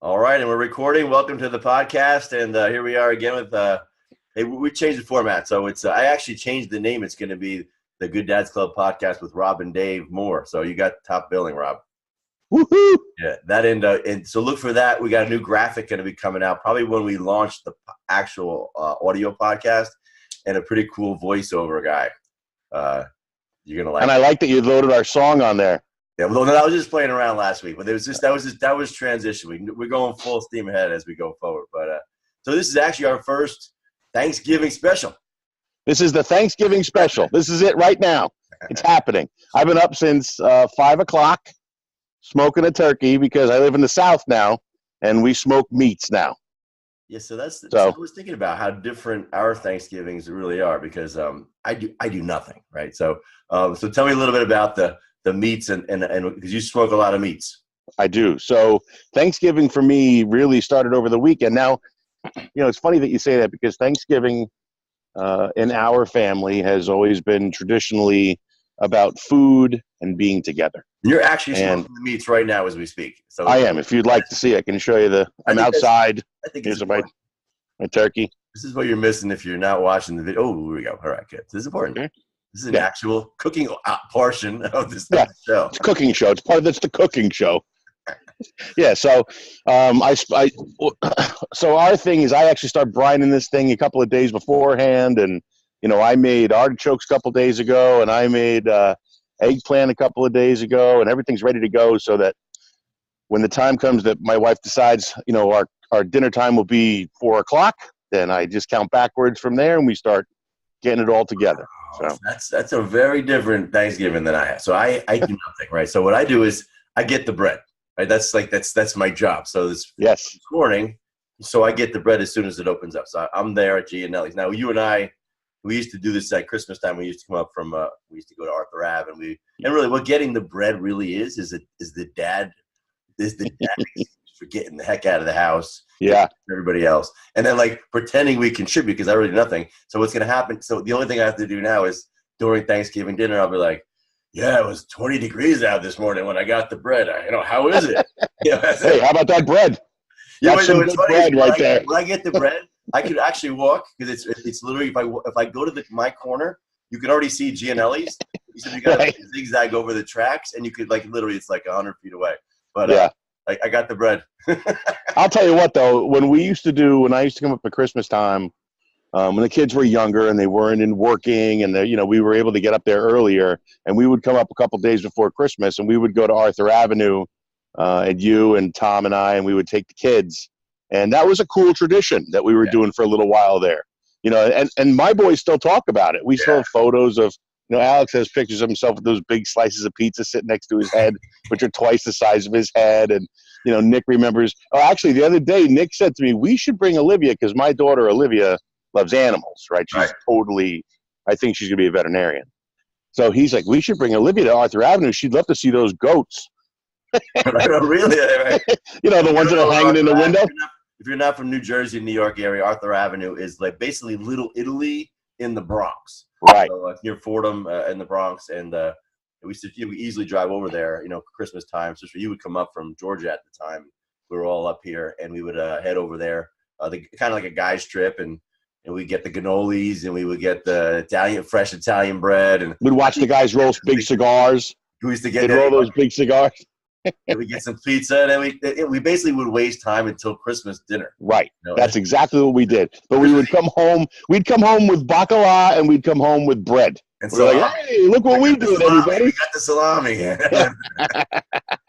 All right, and we're recording. Welcome to the podcast, and here we are again with. Hey, we changed the format, so it's. I actually changed the name. It's going to be the Good Dads Club podcast with Rob and Dave Moore. So you got top billing, Rob. Woohoo! Yeah, that and so look for that. We got a new graphic going to be coming out probably when we launch the actual audio podcast, and a pretty cool voiceover guy. You're gonna like. And I like that you loaded our song on there. Yeah, well, no, I was just playing around last week, but it was just that was transition. We're going full steam ahead as we go forward. But so this is actually our first Thanksgiving special. This is the Thanksgiving special. This is it right now. It's happening. I've been up since 5 o'clock smoking a turkey because I live in the South now, and we smoke meats now. Yeah, so I was thinking about how different our Thanksgivings really are because I do nothing, right? So so tell me a little bit about the meats and because you smoke a lot of meats. I do. So Thanksgiving for me really started over the weekend. Now, it's funny that you say that because Thanksgiving in our family has always been traditionally about food and being together. You're actually smoking the meats right now as we speak. So I am. If you'd like to see, I can show you I'm outside. I think here's my turkey. This is what you're missing if you're not watching the video. Oh, here we go. All right, good. This is important. Okay. This is an actual cooking portion of this show. It's a cooking show. It's the cooking show. Yeah. So, so our thing is I actually start brining this thing a couple of days beforehand, and I made artichokes a couple of days ago, and I made eggplant a couple of days ago, and everything's ready to go so that when the time comes that my wife decides, our dinner time will be 4 o'clock, then I just count backwards from there, and we start getting it all together. So that's a very different Thanksgiving than I have. So I do nothing, right? So what I do is I get the bread, right? That's my job. So this morning, so I get the bread as soon as it opens up. So I'm there at Gianelli's. Now you and I, we used to do this at Christmas time. We used to come up from we used to go to Arthur Ave, and really what getting the bread really is the dad for getting the heck out of the house. Yeah. Everybody else. And then like pretending we contribute because I really do nothing. So what's going to happen? So the only thing I have to do now is during Thanksgiving dinner, I'll be like, yeah, it was 20 degrees out this morning when I got the bread. How is it? Hey, how about that bread? Yeah, that's some good bread right there. When I get the bread, I could actually walk because it's literally if I go to my corner, you can already see Gianelli's. He said you got to zigzag over the tracks, and you could literally it's 100 feet away. But I got the bread. I'll tell you what, though, when I used to come up at Christmas time, when the kids were younger and they weren't in working and we were able to get up there earlier, and we would come up a couple days before Christmas, and we would go to Arthur Avenue, and you and Tom and I, and we would take the kids. And that was a cool tradition that we were doing for a little while there. And my boys still talk about it. We still have photos of, Alex has pictures of himself with those big slices of pizza sitting next to his head, which are twice the size of his head. And, Nick remembers. Oh, actually, the other day, Nick said to me, we should bring Olivia because my daughter, Olivia, loves animals, right? She's I think she's going to be a veterinarian. So he's like, we should bring Olivia to Arthur Avenue. She'd love to see those goats. Really? Right. The ones that are hanging in the window. If you're not from New Jersey, New York area, Arthur Avenue is basically Little Italy in the Bronx. Right. So, near Fordham in the Bronx. And we easily drive over there, Christmas time. So you would come up from Georgia at the time. We were all up here, and we would head over there, kind of like a guy's trip. And we get the cannolis, and we would get the fresh Italian bread. And we'd watch the guys roll big cigars. We used to roll those big cigars. And we get some pizza, and then we basically would waste time until Christmas dinner. Right. That's exactly what we did. But we would come home. We'd come home with bacala, and we'd come home with bread. And so, like, hey, look what we did, everybody. We got the salami.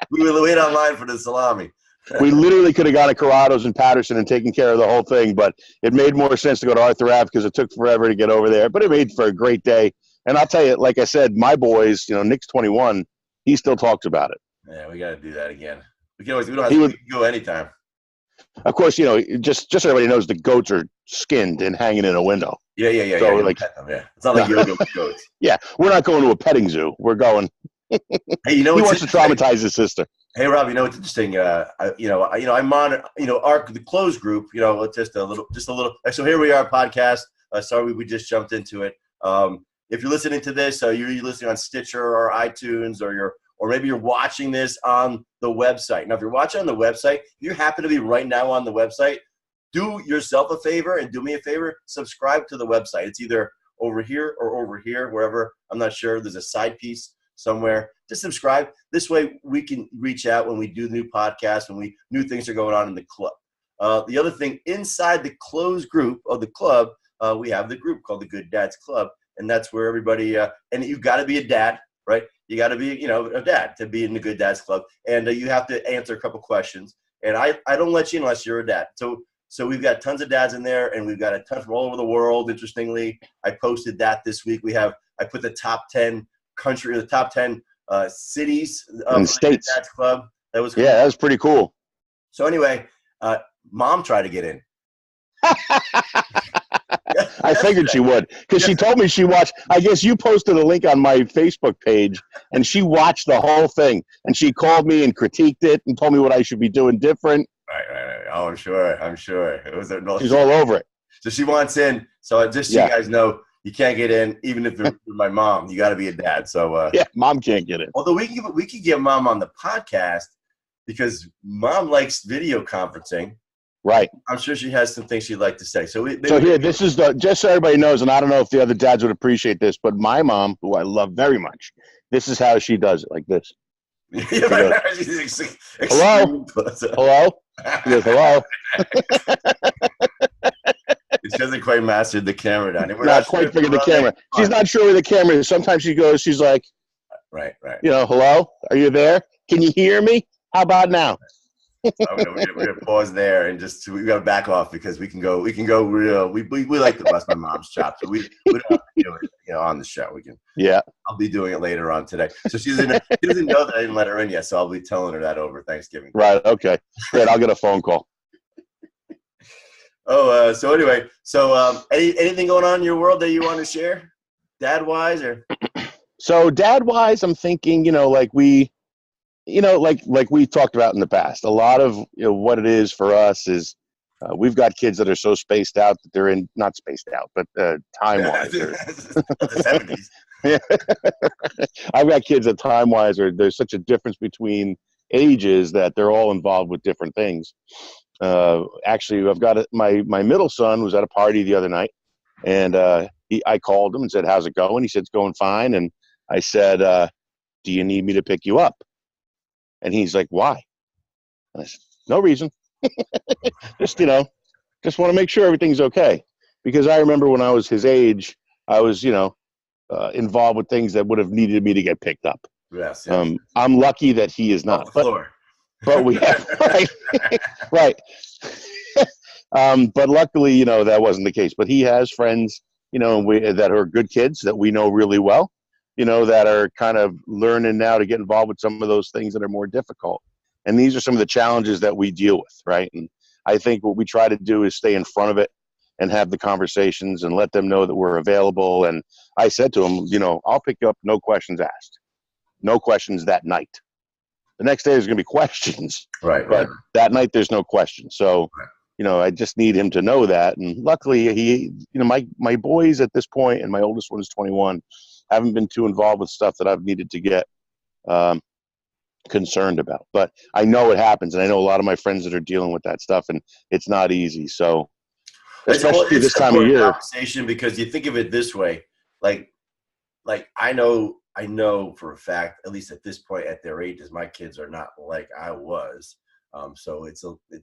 We would wait online for the salami. We literally could have gone to Corrado's and Patterson and taken care of the whole thing, but it made more sense to go to Arthur Ave because it took forever to get over there. But it made for a great day. And I'll tell you, like I said, my boys, Nick's 21, he still talks about it. Yeah, we got to do that again. We don't have to go anytime. Of course, just so everybody knows, the goats are skinned and hanging in a window. Yeah. So pet them, It's not like you go with goats. Yeah, we're not going to a petting zoo. We're going. Hey, he wants to traumatize his sister. Hey, Rob, what's interesting? I monitor, the closed group. Just a little. So here we are, podcast. Sorry, we just jumped into it. If you're listening to this, you're listening on Stitcher or iTunes or or maybe you're watching this on the website. Now, if you're watching on the website, if you happen to be right now on the website, do yourself a favor and do me a favor, subscribe to the website. It's either over here or over here, wherever. I'm not sure. There's a side piece somewhere. Just subscribe. This way we can reach out when we do new podcasts, when new things are going on in the club. The other thing, inside the closed group of the club, we have the group called the Good Dads Club, and that's where everybody, and you've got to be a dad, right? You got to be, a dad to be in the Good Dads Club, and you have to answer a couple questions. And I don't let you in unless you're a dad. So we've got tons of dads in there, and we've got a ton from all over the world. Interestingly, I posted that this week. I put the top 10 the top 10 cities and states. The Dads Club. That was cool. Yeah, that was pretty cool. So anyway, Mom tried to get in. I figured she would, because she told me she watched. I guess you posted a link on my Facebook page, and she watched the whole thing, and she called me and critiqued it and told me what I should be doing different. Right. Oh, I'm sure. It was She's all over it. So she wants in. So just so you guys know, you can't get in, even if you're my mom. You got to be a dad. So Mom can't get in. Although we can get Mom on the podcast because Mom likes video conferencing. Right. I'm sure she has some things she'd like to say. So this is just so everybody knows, and I don't know if the other dads would appreciate this, but my mom, who I love very much, this is how she does it, like this. Hello? Hello? She goes, hello? She hasn't quite mastered the camera down. We're not quite figured the camera. She's not sure where the camera is. Sometimes she's like, right. Hello? Are you there? Can you hear me? How about now? We're gonna pause there and we got to back off because we can go real. We like to bust my mom's chops, so we don't have to do it, on the show. We can. Yeah. I'll be doing it later on today. So she doesn't know that I didn't let her in yet. So I'll be telling her that over Thanksgiving. Right. Okay. Great. I'll get a phone call. So anyway, anything going on in your world that you want to share, dad wise or? So dad wise, I'm thinking, like we talked about in the past, a lot of what it is for us is we've got kids that are so spaced out that they're not spaced out, but time-wise. The 70s. Yeah. I've got kids that time-wise there's such a difference between ages that they're all involved with different things. Actually, I've got my middle son was at a party the other night, and I called him and said, "How's it going?" He said, "It's going fine." And I said, "Do you need me to pick you up?" And he's like, "Why?" And I said, "No reason. just want to make sure everything's okay." Because I remember when I was his age, I was, involved with things that would have needed me to get picked up. Yes. I'm lucky that he is not. But we have, right. But luckily, that wasn't the case. But he has friends, that are good kids that we know really well. That are kind of learning now to get involved with some of those things that are more difficult. And these are some of the challenges that we deal with, right? And I think what we try to do is stay in front of it and have the conversations and let them know that we're available. And I said to him, I'll pick you up, no questions asked. No questions that night. The next day there's going to be questions. Right. But that night there's no questions. So, I just need him to know that. And luckily he, my boys at this point, and my oldest one is 21, haven't been too involved with stuff that I've needed to get concerned about. But I know it happens, and I know a lot of my friends that are dealing with that stuff, and it's not easy. So, especially this time of year. Conversation, because you think of it this way, like I know for a fact, at least at this point at their ages, my kids are not like I was. So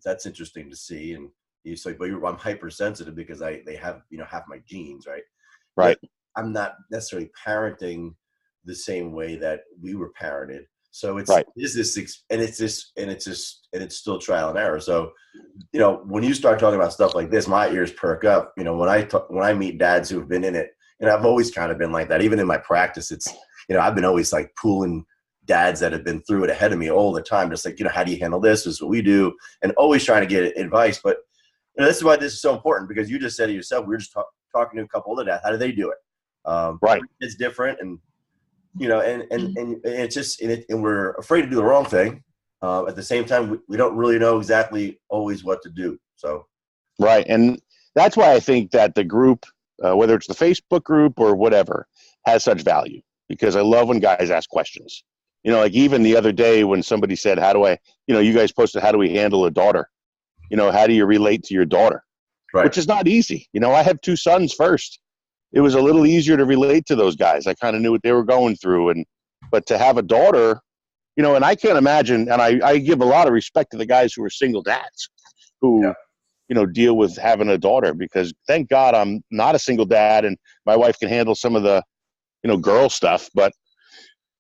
that's interesting to see. And you say, but I'm hypersensitive because they have half my genes, right? Right. But I'm not necessarily parenting the same way that we were parented. So it's still trial and error. So, when you start talking about stuff like this, my ears perk up. When I meet dads who've been in it, and I've always kind of been like that. Even in my practice, it's, I've been always like pulling dads that have been through it ahead of me all the time. Just like, how do you handle this? This is what we do. And always trying to get advice. But this is why this is so important, because you just said it yourself. We were just talking to a couple of dads. How do they do it? Right. It's different. And, and it's just, and we're afraid to do the wrong thing. At the same time, we don't really know exactly always what to do. So. Right. And that's why I think that the group, whether it's the Facebook group or whatever, has such value, because I love when guys ask questions. You know, like even the other day when somebody said, how do I, you know, you guys posted, how do we handle a daughter? You know, how do you relate to your daughter? Right. Which is not easy. You know, I have 2 sons first. It was a little easier to relate to those guys. I kind of knew what they were going through. But to have a daughter, you know, and I can't imagine, and I give a lot of respect to the guys who are single dads who, you know, deal with having a daughter, because thank God I'm not a single dad and my wife can handle some of the, you know, girl stuff. But,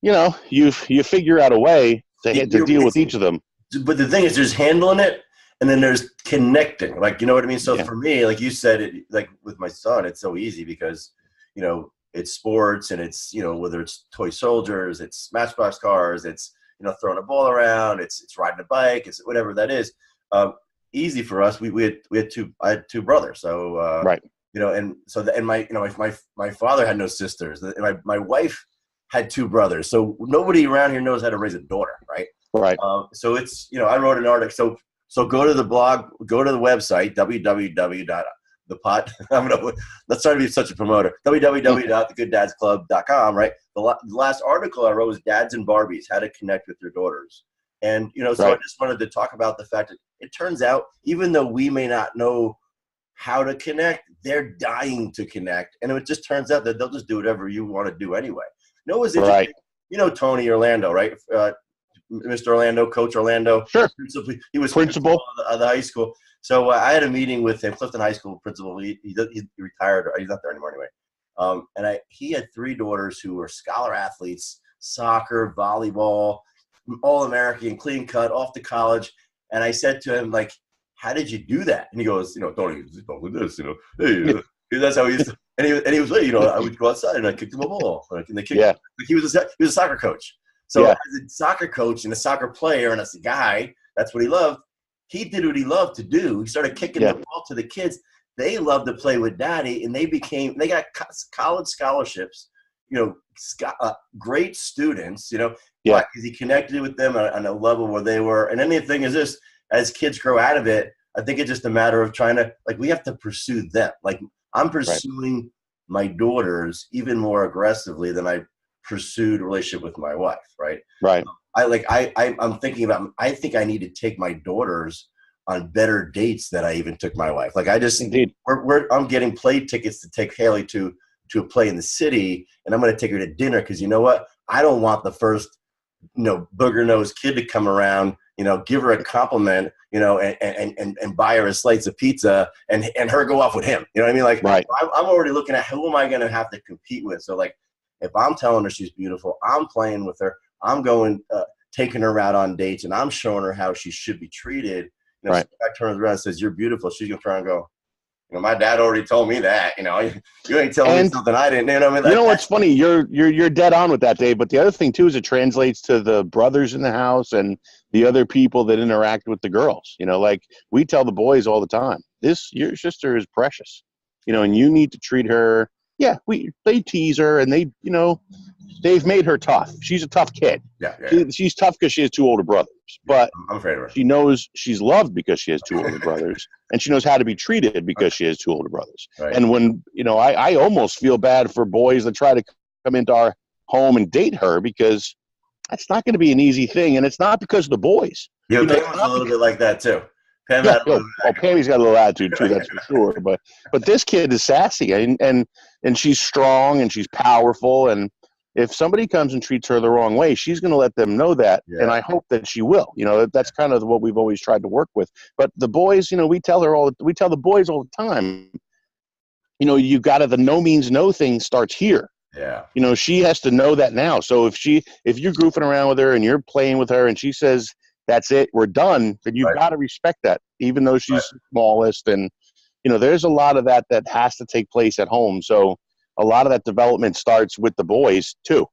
you know, you figure out a way to deal with each of them. But the thing is, there's handling it, and then there's connecting. Like, you know what I mean? So for me, like you said, it, like with my son, it's so easy because, you know, it's sports and it's, you know, whether it's toy soldiers, it's Matchbox cars, it's, you know, throwing a ball around, it's riding a bike, it's whatever that is. Easy for us. I had 2 brothers. So, you know, and so, my father had no sisters. And my wife had 2 brothers. So nobody around here knows how to raise a daughter. Right. Right. So it's, you know, I wrote an article. So go to the blog, go to the website, let's try to be such a promoter, www.thegooddadsclub.com, right? The last article I wrote was Dads and Barbies, How to Connect with Your Daughters. And, you know, so I just wanted to talk about the fact that it turns out, even though we may not know how to connect, they're dying to connect. And it just turns out that they'll just do whatever you want to do anyway. You know, it was interesting. Right. You know, Tony Orlando, right? Mr. Orlando, Coach Orlando. Sure. He was principal of the high school. So I had a meeting with him, Clifton High School principal. He retired. He's not there anymore anyway. And he had 3 daughters who were scholar athletes, soccer, volleyball, all-American, clean cut, off to college. And I said to him, like, how did you do that? And he goes, you know, Tony, with this, you know, hey, that's how he used to. And he was, you know, I would go outside and I kicked him a ball. And they kicked, like he was a soccer coach. So as a soccer coach and a soccer player and as a guy, that's what he loved. He did what he loved to do. He started kicking the ball to the kids. They loved to play with daddy, and they got college scholarships, you know, great students, you know, because he connected with them on a level where they were. And then the thing is this, as kids grow out of it, I think it's just a matter of trying to, like, we have to pursue them. Like, I'm pursuing my daughters even more aggressively than I pursued a relationship with my wife, right? Right. I'm thinking about, I think I need to take my daughters on better dates than I even took my wife. Like, I just, I'm getting play tickets to take Haley to a play in the city, and I'm going to take her to dinner because, you know what? I don't want the first, you know, booger-nosed kid to come around, you know, give her a compliment, you know, and buy her a slice of pizza and her go off with him. You know what I mean? Like, I'm already looking at who am I going to have to compete with? So, like, if I'm telling her she's beautiful, I'm playing with her, I'm going, taking her out on dates, and I'm showing her how she should be treated. You know, so I turns around and says, "You're beautiful." She's gonna try and go, you know, my dad already told me that. You know, you ain't telling me something I didn't. You know what I mean? Like, you know what's funny? You're dead on with that, Dave. But the other thing too is it translates to the brothers in the house and the other people that interact with the girls. You know, like we tell the boys all the time, your sister is precious. You know, and you need to treat her. Yeah, they tease her and they, you know, they've made her tough. She's a tough kid. She's tough because she has 2 older brothers. But I'm afraid of her. She knows she's loved because she has 2 older brothers, and she knows how to be treated because she has 2 older brothers. Right. And when, you know, I almost feel bad for boys that try to come into our home and date her because that's not going to be an easy thing, and it's not because of the boys. Yeah, you know, Pam was a little bit like that too. Pammy's got a little attitude too, that's for sure. But this kid is sassy and she's strong and she's powerful, and if somebody comes and treats her the wrong way, she's going to let them know that, and I hope that she will. You know, that's kind of what we've always tried to work with. But the boys, you know, we tell the boys all the time, you know, you got to, the no means no thing starts here. Yeah. You know, she has to know that now. So if you're goofing around with her and you're playing with her and she says, that's it, we're done, then you've got to respect that, even though she's smallest. And, you know, there's a lot of that has to take place at home. So a lot of that development starts with the boys too.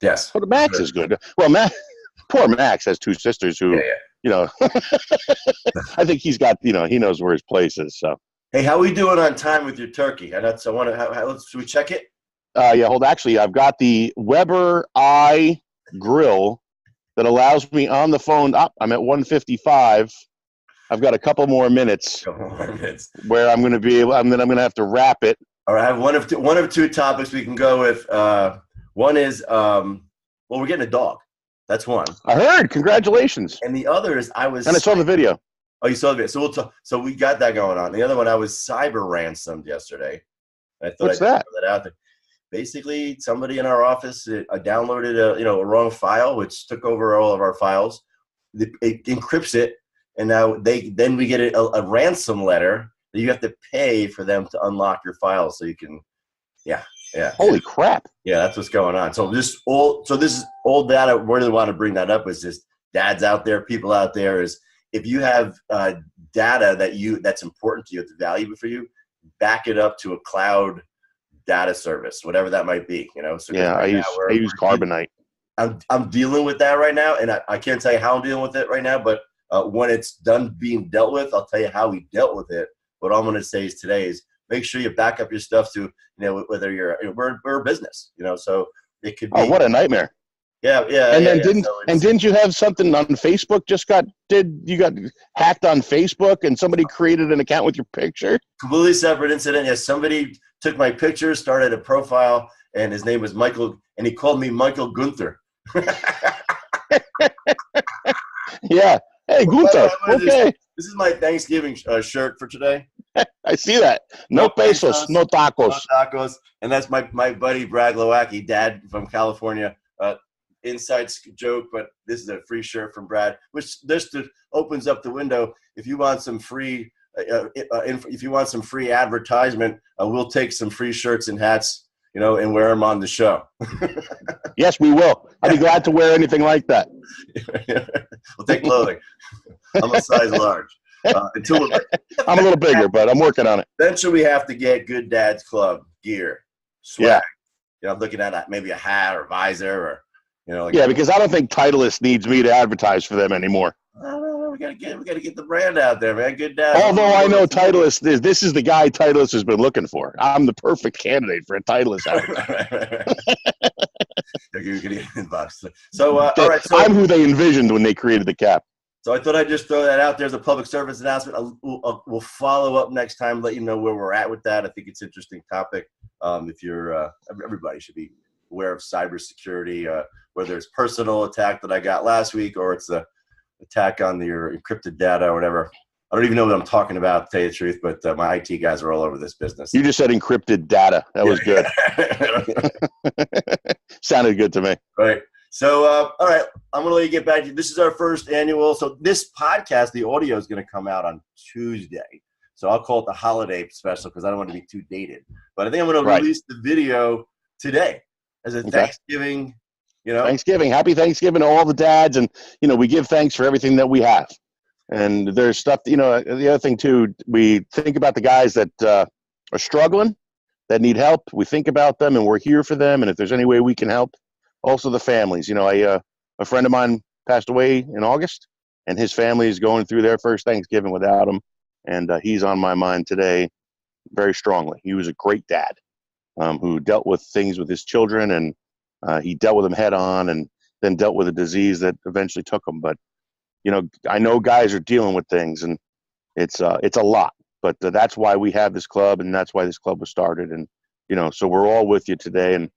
Yes. But Max is good. Well, poor Max has 2 sisters who, you know, I think he's got, you know, he knows where his place is. So. Hey, how are we doing on time with your turkey? Should we check it? Actually, I've got the Weber I grill that allows me on the phone. I'm at 1:55. I've got a couple more minutes. Where I'm going to be able. I'm going to have to wrap it. All right, I have one of two topics we can go with. One is, well, Well, we're getting a dog. That's one. I heard. Congratulations. And the other is I saw the video. Oh, you saw the video. So so we got that going on. The other one, I was cyber ransomed yesterday. I thought What's that? Throw that out there. Basically, somebody in our office downloaded a wrong file, which took over all of our files. It encrypts it, and now we get a ransom letter that you have to pay for them to unlock your files so you can. Yeah. Holy crap. Yeah, that's what's going on. So this is all data. I really want to bring that up is just dads out there, people out there, is if you have data that's important to you, it's valuable for you, back it up to a cloud data service, whatever that might be. So yeah, I use Carbonite. I'm dealing with that right now, and I can't tell you how I'm dealing with it right now, but when it's done being dealt with, I'll tell you how we dealt with it. What I'm going to say is today is make sure you back up your stuff to, whether we're a business, so it could be. Oh, what a nightmare. Yeah. And then didn't you have something on Facebook you got hacked on Facebook and somebody created an account with your picture? Completely separate incident. Yes. Somebody took my picture, started a profile, and his name was Michael, and he called me Michael Gunther. Yeah. Hey, Gunther. Okay. This is my Thanksgiving shirt for today. I see that. No pesos, no tacos. No tacos. And that's my buddy Brad Glowacki, dad from California. Inside joke, but this is a free shirt from Brad, which just opens up the window. If you want some free, if you want some free advertisement, we'll take some free shirts and hats, and wear them on the show. Yes, we will. I'd be glad to wear anything like that. We'll take clothing. I'm a size large. I'm a little bigger, but I'm working on it. Eventually, we have to get Good Dad's Club gear, swag. Yeah. I'm looking at maybe a hat or visor or. Because I don't think Titleist needs me to advertise for them anymore. I don't know. We gotta get the brand out there, man. Good Dad. Although I know Titleist, this is the guy Titleist has been looking for. I'm the perfect candidate for a Titleist advertiser. So, all right. So I'm who they envisioned when they created the cap. So I thought I'd just throw that out there as a public service announcement. We'll follow up next time, let you know where we're at with that. I think it's an interesting topic. If you're, everybody should be aware of cybersecurity, whether it's personal attack that I got last week or it's a attack on your encrypted data or whatever. I don't even know what I'm talking about, to tell you the truth, but my IT guys are all over this business. You just said encrypted data. That was good. Sounded good to me. Right. So, all right, I'm going to let you get back to this is our first annual. So this podcast, the audio is going to come out on Tuesday. So I'll call it the holiday special because I don't want to be too dated. But I think I'm going to release the video today as a Thanksgiving. Thanksgiving. Happy Thanksgiving to all the dads. And, we give thanks for everything that we have. And there's stuff, the other thing, too, we think about the guys that are struggling, that need help. We think about them and we're here for them. And if there's any way we can help, also the families. A friend of mine passed away in August, and his family is going through their first Thanksgiving without him. And he's on my mind today very strongly. He was a great dad who dealt with things with his children, and he dealt with them head on and then dealt with a disease that eventually took him. But, I know guys are dealing with things, and it's a lot. But that's why we have this club, and that's why this club was started. And, so we're all with you today, and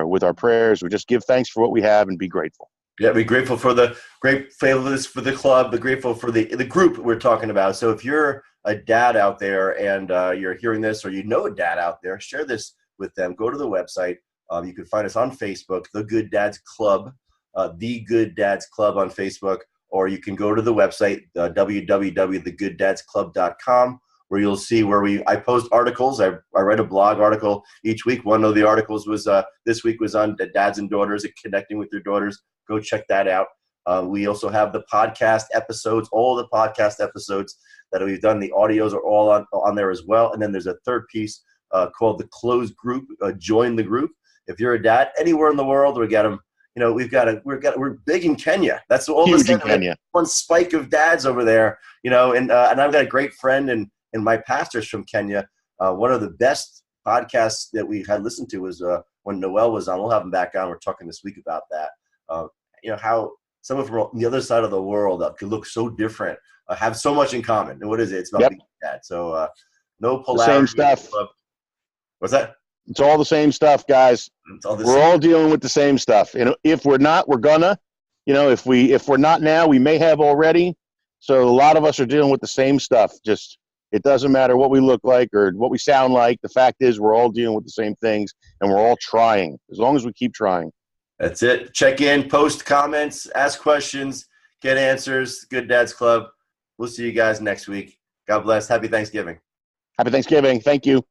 with our prayers, we just give thanks for what we have and be grateful. Yeah, be grateful for the faithfulness for the club, be grateful for the group we're talking about. So if you're a dad out there and you're hearing this, or a dad out there, share this with them. Go to the website. You can find us on Facebook, The Good Dads Club, The Good Dads Club on Facebook, or you can go to the website, www.thegooddadsclub.com, where you'll see where I post articles. I write a blog article each week. One of the articles was this week was on dads and daughters and connecting with their daughters. Go check that out. We also have the podcast episodes, all the podcast episodes that we've done. The audios are all on there as well. And then there's a third piece called the closed group. Join the group. If you're a dad anywhere in the world, we got them. We're big in Kenya. That's all huge in Kenya. One spike of dads over there. And I've got a great friend and my pastor's from Kenya. One of the best podcasts that we had listened to was when Noel was on. We'll have him back on. We're talking this week about that. How someone from the other side of the world could look so different, have so much in common. And what is it? It's about being a dad. So no polarity. The same stuff. What's that? It's all the same stuff, guys. We're all dealing with the same stuff. And if we're not, we're gonna. If we're not now, we may have already. So a lot of us are dealing with the same stuff. Just it doesn't matter what we look like or what we sound like. The fact is, we're all dealing with the same things, and we're all trying. As long as we keep trying. That's it. Check in, post comments, ask questions, get answers. Good Dads Club. We'll see you guys next week. God bless. Happy Thanksgiving. Happy Thanksgiving. Thank you.